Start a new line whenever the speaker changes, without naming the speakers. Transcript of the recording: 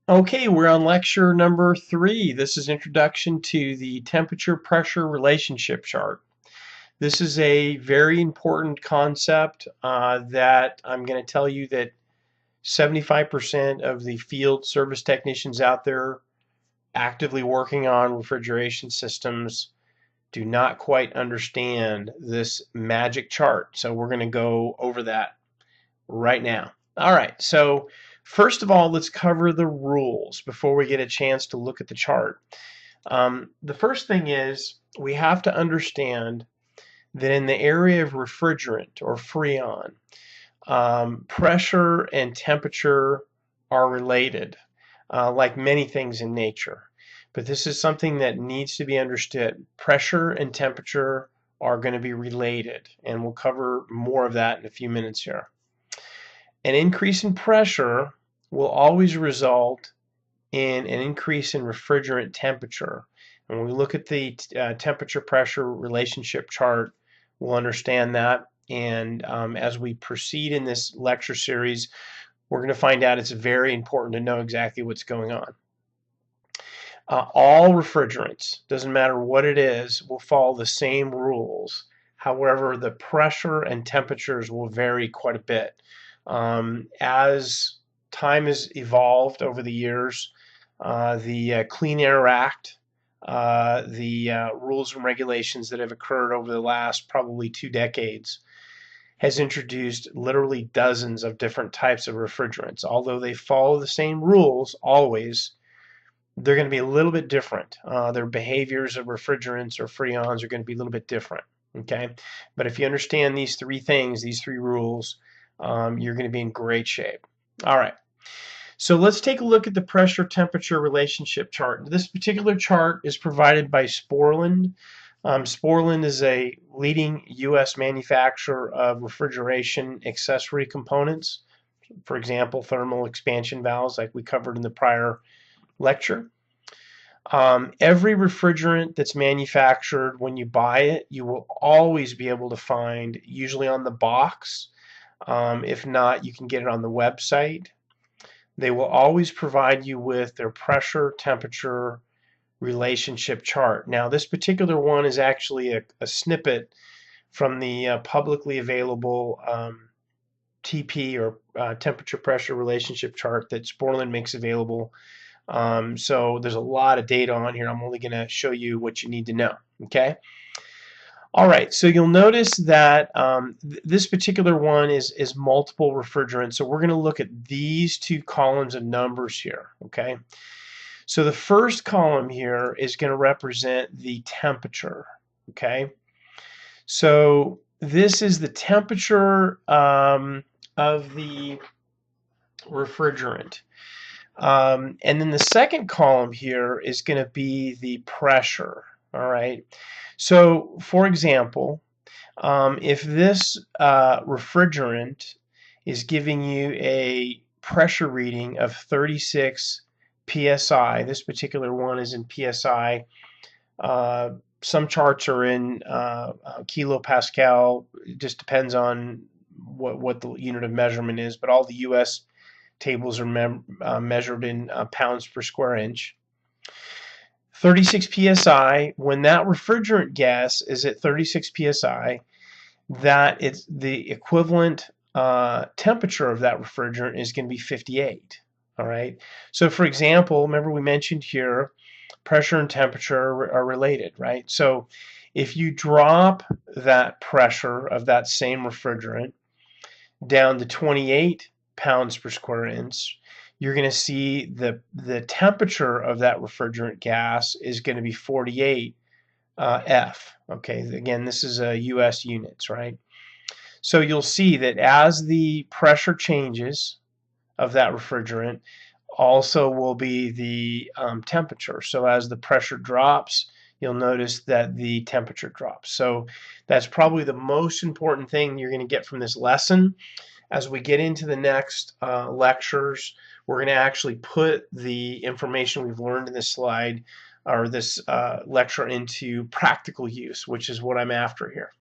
Okay, we're on lecture number 3. This is Introduction to the Temperature-Pressure Relationship Chart. This is a very important concept that I'm going to tell you that 75% of the field service technicians out there actively working on refrigeration systems do not quite understand this magic chart. So we're going to go over that right now. All right, so first of all, let's cover the rules before we get a chance to look at the chart. The first thing is we have to understand that in the area of refrigerant or freon, pressure and temperature are related, like many things in nature. But this is something that needs to be understood. Pressure and temperature are going to be related, and we'll cover more of that in a few minutes here. An increase in pressure will always result in an increase in refrigerant temperature. And when we look at the temperature-pressure relationship chart, we'll understand that. And as we proceed in this lecture series, we're going to find out it's very important to know exactly what's going on. All refrigerants, doesn't matter what it is, will follow the same rules. However, the pressure and temperatures will vary quite a bit. As time has evolved over the years, the Clean Air Act, the rules and regulations that have occurred over the last probably 2 decades has introduced literally dozens of different types of refrigerants. Although they follow the same rules always, they're going to be a little bit different. Their behaviors of refrigerants or freons are going to be a little bit different. Okay, but if you understand these 3 things, these 3 rules, you're going to be in great shape. All right, so let's take a look at the pressure-temperature relationship chart. This particular chart is provided by Sporland. Sporland is a leading U.S. manufacturer of refrigeration accessory components. For example, thermal expansion valves like we covered in the prior lecture. Every refrigerant that's manufactured, when you buy it, you will always be able to find, usually on the box. If not, you can get it on the website. They will always provide you with their pressure temperature relationship chart. Now, this particular one is actually a snippet from the publicly available TP or temperature pressure relationship chart that Sporland makes available. So there's a lot of data on here. I'm only going to show you what you need to know. Okay. All right, so you'll notice that this particular one is multiple refrigerants. So we're going to look at these 2 columns of numbers here, okay? So the first column here is going to represent the temperature, okay? So this is the temperature of the refrigerant. And then the second column here is going to be the pressure, all right? So, for example, if this refrigerant is giving you a pressure reading of 36 psi, this particular one is in psi. Some charts are in kilopascal. It just depends on what the unit of measurement is, but all the U.S. tables are measured in pounds per square inch. 36 psi, when that refrigerant gas is at 36 psi, that it's the equivalent temperature of that refrigerant is going to be 58. All right. So, for example, remember we mentioned here pressure and temperature are related, right? So, if you drop that pressure of that same refrigerant down to 28 pounds per square inch, you're going to see the temperature of that refrigerant gas is going to be 48 F. Okay, again, this is U.S. units, right? So you'll see that as the pressure changes of that refrigerant, also will be the temperature. So as the pressure drops, you'll notice that the temperature drops. So that's probably the most important thing you're going to get from this lesson. As we get into the next lectures, we're going to actually put the information we've learned in this slide or this lecture into practical use, which is what I'm after here.